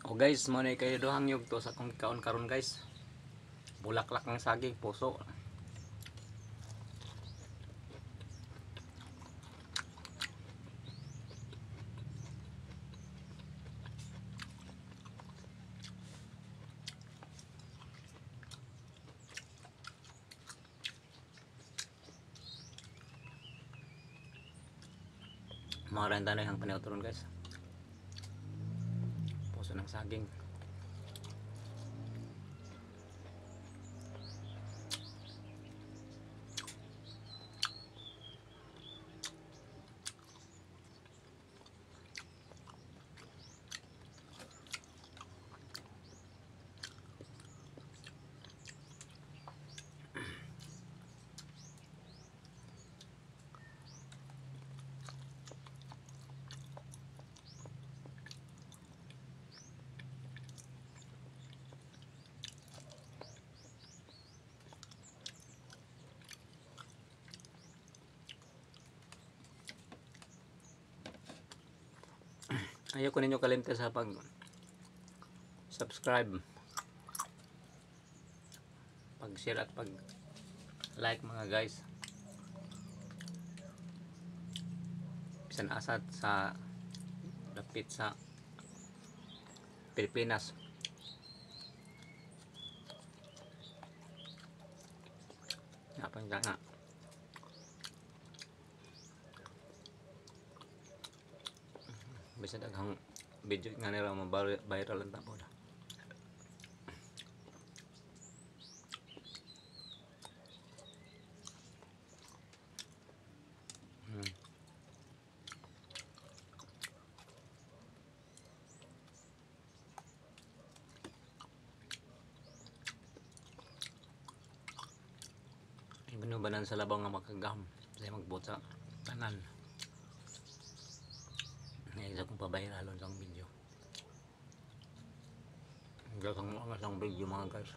O guys, mo na kayo dohang yug to sa kong kaon karon guys. Bulaklak ng saging, puso. Mga renta na yung panewtron guys. Puso ng saging. Ayaw ko ninyo kalimta sa pag subscribe, pag share at pag like mga guys. Bisan asat sa dapit sa Pilipinas. Napang nga. Bisa daghang video nga nila viral ang tapo na. Binubanan sa labaw nga makagam sa magbuot sa tanan. Isa kong pabayralon sa video. Gagang mo ang video mga guys.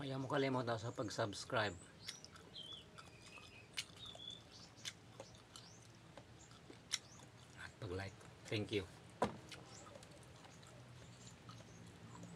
Ayaw mo kalimutan sa pag-subscribe at pag-like. Thank you.